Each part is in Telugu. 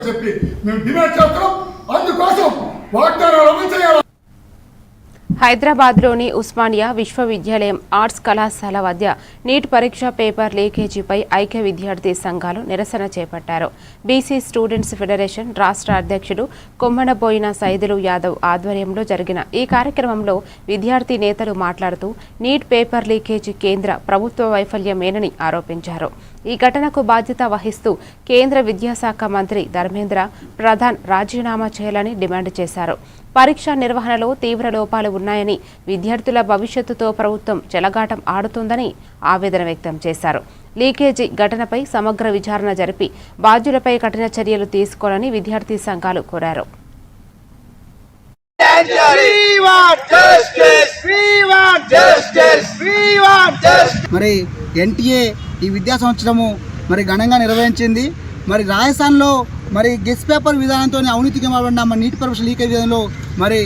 చెప్పి మేము డిమాండ్ చేస్తున్నాం. అందుకోసం వాగ్దానాలు అమలు చేయాలి. హైదరాబాద్లోని ఉస్మానియా విశ్వవిద్యాలయం ఆర్ట్స్ కళాశాల వద్ద నీట్ పరీక్ష పేపర్ లీకేజీపై ఐక్య విద్యార్థి సంఘాలు నిరసన చేపట్టారు. బీసీ స్టూడెంట్స్ ఫెడరేషన్ రాష్ట్ర అధ్యక్షుడు కొమ్మనబోయిన సైదులు యాదవ్ ఆధ్వర్యంలో జరిగిన ఈ కార్యక్రమంలో విద్యార్థి నేతలు మాట్లాడుతూ నీట్ పేపర్ లీకేజీ కేంద్ర ప్రభుత్వ వైఫల్యమేనని ఆరోపించారు. ఈ ఘటనకు బాధ్యత వహిస్తూ కేంద్ర విద్యాశాఖ మంత్రి ధర్మేంద్ర ప్రధాన్ రాజీనామా చేయాలని డిమాండ్ చేశారు. పరీక్ష నిర్వహణలో తీవ్ర లోపాలు ఉన్నాయని, విద్యార్థుల భవిష్యత్తుతో ప్రభుత్వం చెలగాటం ఆడుతుందని ఆవేదన వ్యక్తం చేశారు. లీకేజీ ఘటనపై సమగ్ర విచారణ జరిపి బాధ్యులపై కఠిన చర్యలు తీసుకోవాలని విద్యార్థి సంఘాలు కోరారు. మరి ఎన్టీఏ ఈ విద్యా సంవత్సరము మరి ఘనంగా నిర్వహించింది. మరి రాజస్థాన్లో మరి గెస్ట్ పేపర్ విధానంతో అవినీతికి మారిన మన నీటి పరీక్ష లీకేజ్ విధానంలో మరి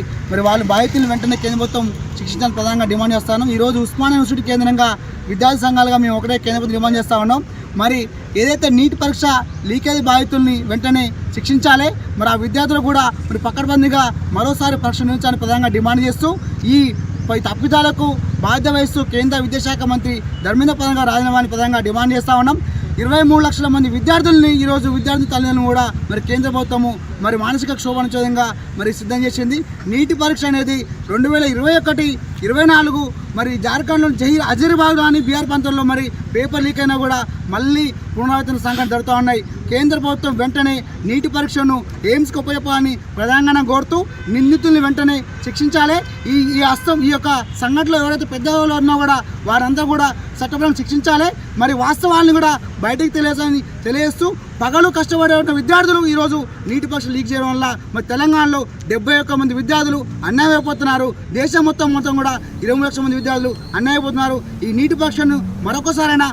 వాళ్ళు బాధితులను వెంటనే కేంద్ర ప్రభుత్వం శిక్షించాలని ప్రధానంగా డిమాండ్ చేస్తాను. ఈరోజు ఉస్మానియా యూనివర్సిటీ కేంద్రంగా విద్యార్థి సంఘాలుగా మేము ఒకటే కేంద్ర ప్రభుత్వం డిమాండ్ చేస్తూ ఉన్నాం. మరి ఏదైతే నీటి పరీక్ష లీకేజ్ బాధితుల్ని వెంటనే శిక్షించాలి, మరి ఆ విద్యార్థులు కూడా మరి పకడ్బందీగా మరోసారి పరీక్ష నిర్వహించాలని ప్రధానంగా డిమాండ్ చేస్తూ ఈ తప్పిదాలకు బాధ్యత వహిస్తూ కేంద్ర విద్యాశాఖ మంత్రి ధర్మేంద్ర ప్రధాన్ గారు రాజీనామాని ప్రధానంగా డిమాండ్ చేస్తూ ఉన్నాం. 23 లక్షల మంది విద్యార్థుల్ని ఈరోజు విద్యార్థి తల్లిదండ్రులను కూడా మరి కేంద్ర ప్రభుత్వము మరి మానసిక క్షోభను విధంగా మరి సిద్ధం చేసింది. నీటి పరీక్ష అనేది 2021-24 మరి జార్ఖండ్లో హజీరాబాద్ అని బీహార్ ప్రాంతంలో మరి పేపర్ లీక్ అయినా కూడా మళ్ళీ పునరావృతం సంఘటన జరుగుతూ ఉన్నాయి. కేంద్ర ప్రభుత్వం వెంటనే నీటి పరీక్షను ఎయిమ్స్కి ఉపయోగపడాలని ప్రధానంగా కోరుతూ నిందితుల్ని వెంటనే శిక్షించాలి. ఈ యొక్క సంఘటనలో ఎవరైతే పెద్దవాళ్ళు ఉన్నా కూడా వారంతా కూడా చట్టపరంగా శిక్షించాలి. మరి వాస్తవాలను కూడా బయటకు తెలియజేస్తూ పగలు కష్టపడే విద్యార్థులు ఈరోజు నీటి పరీక్ష లీక్ చేయడం వల్ల మరి తెలంగాణలో 71 మంది విద్యార్థులు అన్యాయమైపోతున్నారు. దేశం మొత్తం కూడా 20 లక్షల మంది విద్యార్థులు అన్యాయమైపోతున్నారు. ఈ నీటి పరీక్షను మరొకసారైనా